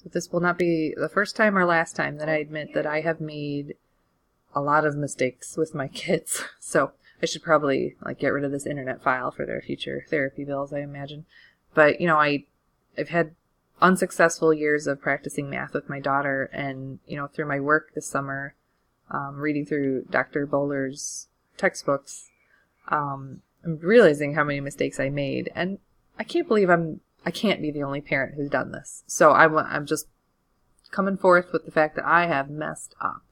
So this will not be the first time or last time that I admit that I have made a lot of mistakes with my kids. So I should probably get rid of this internet file for their future therapy bills, I imagine. But, I've had unsuccessful years of practicing math with my daughter, and, through my work this summer, reading through Dr. Bowler's textbooks, I'm realizing how many mistakes I made, and I can't believe I can't be the only parent who's done this. So I'm just coming forth with the fact that I have messed up.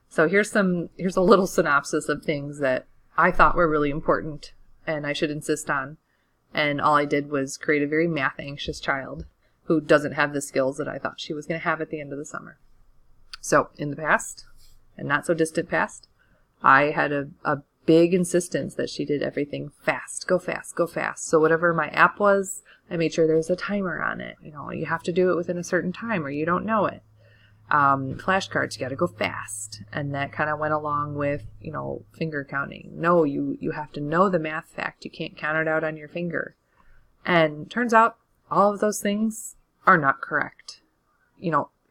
So here's a little synopsis of things that I thought were really important and I should insist on. And all I did was create a very math anxious child who doesn't have the skills that I thought she was going to have at the end of the summer. So in the past, and not so distant past, I had a big insistence that she did everything fast, go fast, go fast. So whatever my app was, I made sure there was a timer on it. You have to do it within a certain time or you don't know it. Flashcards, you got to go fast. And that kind of went along with, finger counting. No, you have to know the math fact. You can't count it out on your finger. And turns out all of those things are not correct.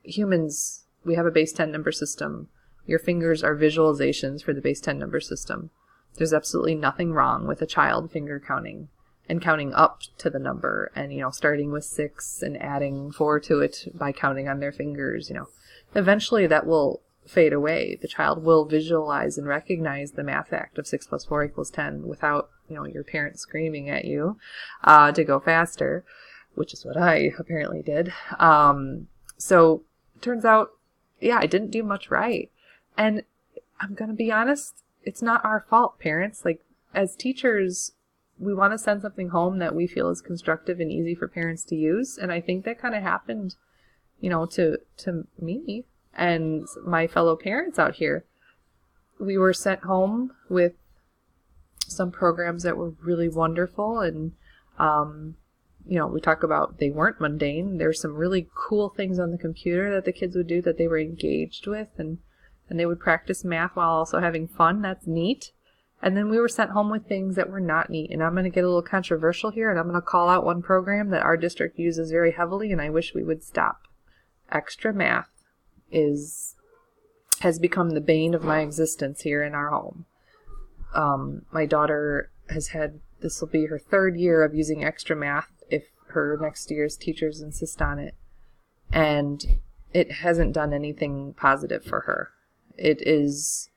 Humans, we have a base 10 number system. Your fingers are visualizations for the base 10 number system. There's absolutely nothing wrong with a child finger counting and counting up to the number and, starting with 6 and adding 4 to it by counting on their fingers, Eventually that will fade away. The child will visualize and recognize the math fact of 6 plus 4 equals 10 without, your parents screaming at you to go faster, which is what I apparently did. So it turns out, I didn't do much right. And I'm going to be honest, it's not our fault, parents. As teachers, we want to send something home that we feel is constructive and easy for parents to use. And I think that kind of happened to me and my fellow parents out here. We were sent home with some programs that were really wonderful. And, we talk about they weren't mundane. There's some really cool things on the computer that the kids would do that they were engaged with. And they would practice math while also having fun. That's neat. And then we were sent home with things that were not neat. And I'm going to get a little controversial here. And I'm going to call out one program that our district uses very heavily. And I wish we would stop. Extra math has become the bane of my existence here in our home. My daughter this will be her 3rd year of using extra math if her next year's teachers insist on it. And it hasn't done anything positive for her. It is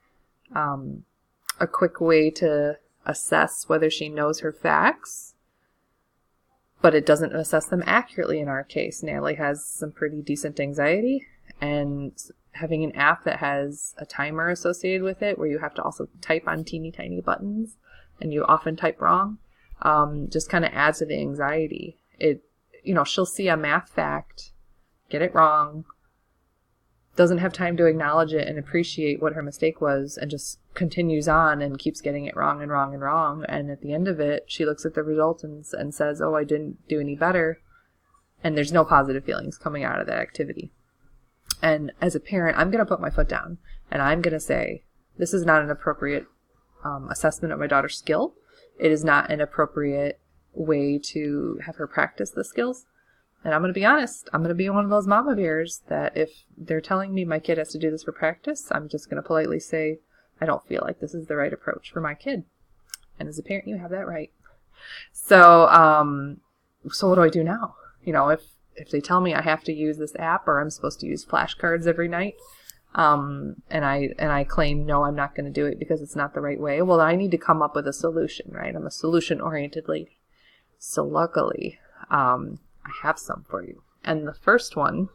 a quick way to assess whether she knows her facts, but it doesn't assess them accurately in our case. Natalie has some pretty decent anxiety, and having an app that has a timer associated with it where you have to also type on teeny tiny buttons and you often type wrong, just kind of adds to the anxiety. She'll see a math fact, get it wrong, doesn't have time to acknowledge it and appreciate what her mistake was, and just continues on and keeps getting it wrong and wrong and wrong. And at the end of it, she looks at the results and says, oh, I didn't do any better. And there's no positive feelings coming out of that activity. And as a parent, I'm going to put my foot down and I'm going to say, this is not an appropriate assessment of my daughter's skill. It is not an appropriate way to have her practice the skills. And I'm going to be honest, I'm going to be one of those mama bears that if they're telling me my kid has to do this for practice, I'm just going to politely say, I don't feel like this is the right approach for my kid. And as a parent, you have that right. So what do I do now? If they tell me I have to use this app or I'm supposed to use flashcards every night, and I claim, no, I'm not going to do it because it's not the right way, well, I need to come up with a solution, right? I'm a solution-oriented lady. So luckily, I have some for you. And the first one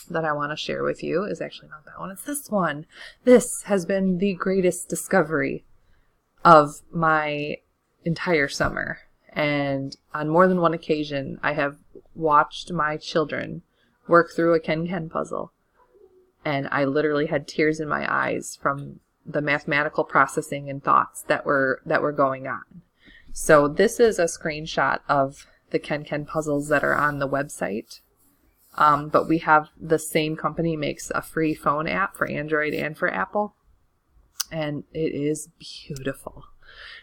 that I want to share with you is actually not that one. It's this one. This has been the greatest discovery of my entire summer. And on more than one occasion, I have watched my children work through a KenKen puzzle. And I literally had tears in my eyes from the mathematical processing and thoughts that were going on. So this is a screenshot of the KenKen puzzles that are on the website. But we have the same company makes a free phone app for Android and for Apple. And it is beautiful.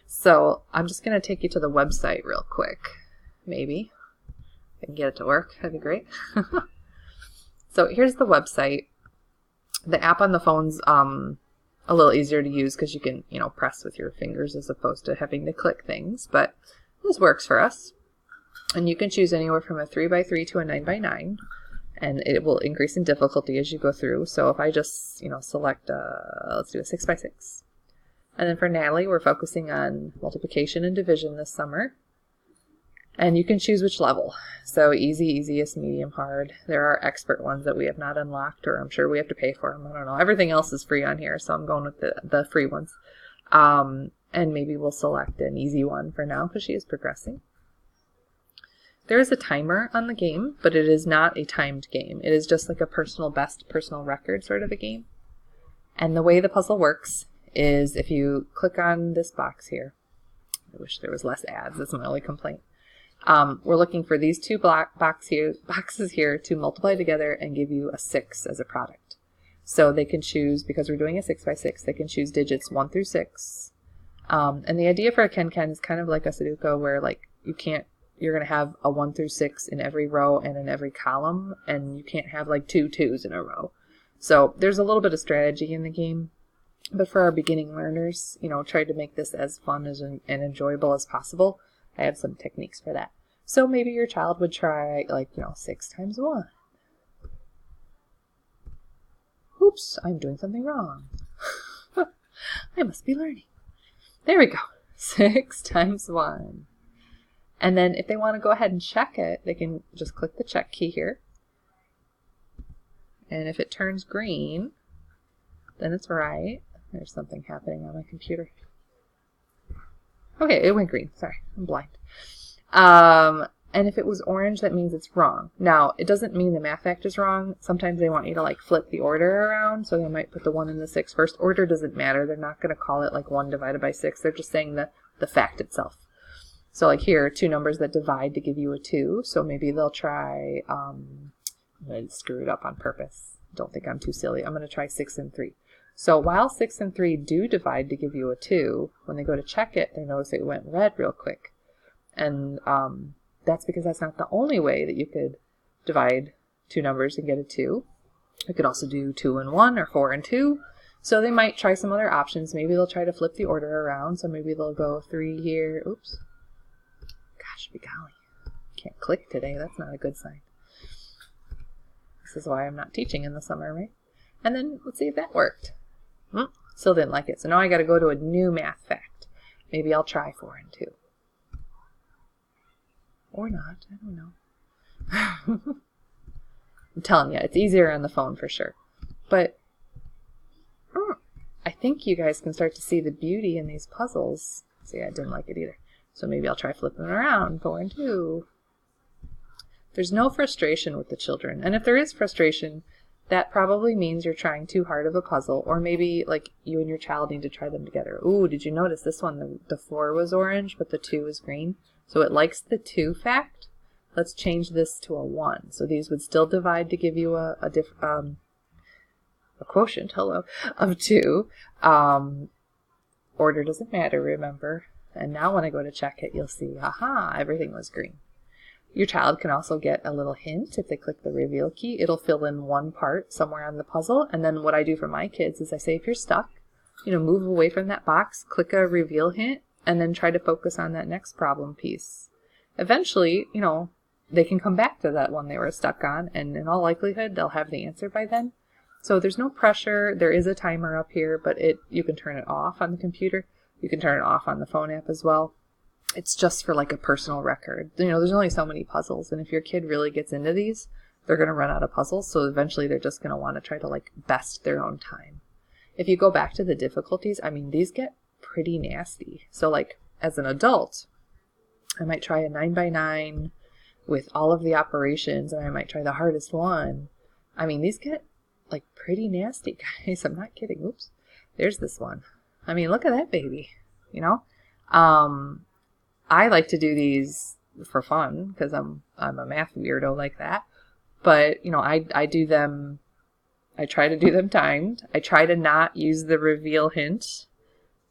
So I'm just going to take you to the website real quick. Maybe. If I can get it to work, that'd be great. So here's the website. The app on the phone's a little easier to use because you can, press with your fingers as opposed to having to click things. But this works for us. And you can choose anywhere from a 3x3 to a 9x9. And it will increase in difficulty as you go through. So if I just, select, let's do a 6x6. And then for Natalie, we're focusing on multiplication and division this summer. And you can choose which level. So easy, easiest, medium, hard. There are expert ones that we have not unlocked, or I'm sure we have to pay for them. I don't know. Everything else is free on here, so I'm going with the free ones. And maybe we'll select an easy one for now because she is progressing. There is a timer on the game, but it is not a timed game. It is just like a personal best, personal record sort of a game. And the way the puzzle works is if you click on this box here. I wish there was less ads. That's my only complaint. We're looking for these two boxes here to multiply together and give you a 6 as a product. So they can choose, because we're doing a 6x6, they can choose digits 1 through 6. And the idea for a KenKen is kind of like a Sudoku where you're going to have a 1 through 6 in every row and in every column, and you can't have like 2 2s in a row. So there's a little bit of strategy in the game. But for our beginning learners, try to make this as fun and enjoyable as possible. I have some techniques for that. So maybe your child would try 6 times 1. Oops, I'm doing something wrong. I must be learning. There we go. 6 times 1. And then if they want to go ahead and check it, they can just click the check key here. And if it turns green, then it's right. There's something happening on my computer. Okay, it went green. Sorry, I'm blind. And if it was orange, that means it's wrong. Now, it doesn't mean the math fact is wrong. Sometimes they want you to flip the order around, so they might put the 1 and the 6 first. Order doesn't matter. They're not going to call it 1 divided by 6. They're just saying the fact itself. So here, 2 numbers that divide to give you a 2. So maybe they'll try, I'm going to screw it up on purpose. Don't think I'm too silly. I'm going to try 6 and 3. So while 6 and 3 do divide to give you a 2, when they go to check it, they notice it went red real quick. And that's because that's not the only way that you could divide 2 numbers and get a 2. You could also do 2 and 1 or 4 and 2. So they might try some other options. Maybe they'll try to flip the order around. So maybe they'll go 3 here. Oops. Gosh, be golly. Can't click today. That's not a good sign. This is why I'm not teaching in the summer, right? And then let's see if that worked. Still didn't like it. So now I got to go to a new math fact. Maybe I'll try 4 and 2. Or not. I don't know. I'm telling you, it's easier on the phone for sure. But I think you guys can start to see the beauty in these puzzles. See, I didn't like it either. So maybe I'll try flipping it around. 4 and 2. There's no frustration with the children. And if there is frustration, that probably means you're trying too hard of a puzzle, or maybe you and your child need to try them together. Ooh, did you notice this one? The 4 was orange, but the 2 was green. So it likes the 2 fact. Let's change this to a 1. So these would still divide to give you a quotient, of 2. Order doesn't matter, remember. And now when I go to check it, you'll see, aha, everything was green. Your child can also get a little hint if they click the reveal key. It'll fill in one part somewhere on the puzzle. And then what I do for my kids is I say, if you're stuck, move away from that box, click a reveal hint, and then try to focus on that next problem piece. Eventually, they can come back to that one they were stuck on, and in all likelihood, they'll have the answer by then. So there's no pressure. There is a timer up here, but you can turn it off on the computer. You can turn it off on the phone app as well. It's just for a personal record. There's only so many puzzles, and if your kid really gets into these, they're going to run out of puzzles, so eventually they're just going to want to try to best their own time. If you go back to the difficulties, these get pretty nasty. So as an adult, I might try a 9x9 with all of the operations, and I might try the hardest one. These get pretty nasty, guys. I'm not kidding. Oops. There's this one. Look at that baby. I like to do these for fun because I'm a math weirdo like that. But, I do them, I try to do them timed. I try to not use the reveal hint.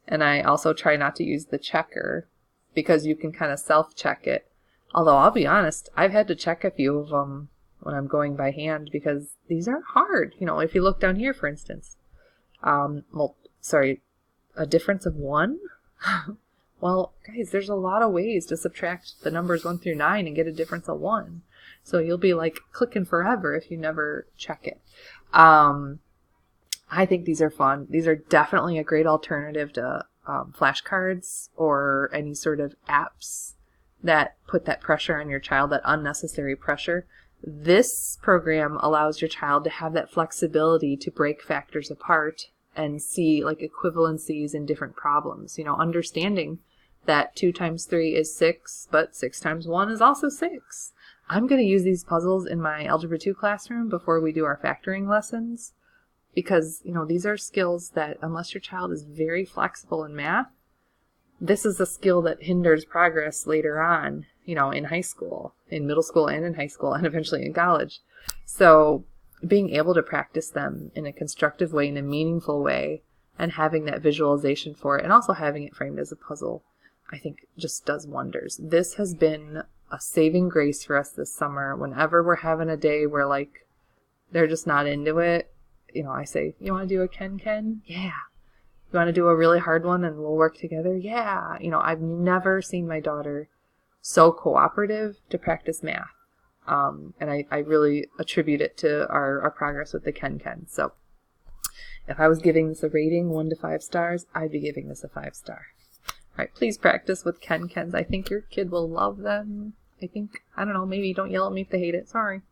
And I also try not to use the checker because you can kind of self-check it. Although I'll be honest, I've had to check a few of them when I'm going by hand, because these are hard. You know, if you look down here, for instance, a difference of 1? Well, guys, there's a lot of ways to subtract the numbers 1 through 9 and get a difference of 1. So you'll be like clicking forever if you never check it. I think these are fun. These are definitely a great alternative to flashcards or any sort of apps that put that pressure on your child, that unnecessary pressure. This program allows your child to have that flexibility to break factors apart and see like equivalencies in different problems. You know, understanding that 2 times 3 is 6, but 6 times 1 is also 6. I'm going to use these puzzles in my Algebra 2 classroom before we do our factoring lessons, because, you know, these are skills that, unless your child is very flexible in math, this is a skill that hinders progress later on, you know, in high school, in middle school and in high school, and eventually in college. So being able to practice them in a constructive way, in a meaningful way, and having that visualization for it, and also having it framed as a puzzle, I think just does wonders. This has been a saving grace for us this summer. Whenever we're having a day where, like, they're just not into it, you know, I say, you want to do a KenKen? Yeah. You want to do a really hard one and we'll work together? Yeah. You know, I've never seen my daughter so cooperative to practice math. And I really attribute it to our progress with the KenKen. So if I was giving this a rating 1 to 5 stars, I'd be giving this a 5-star. All right, please practice with KenKens. I think your kid will love them. I don't know, maybe don't yell at me if they hate it. Sorry.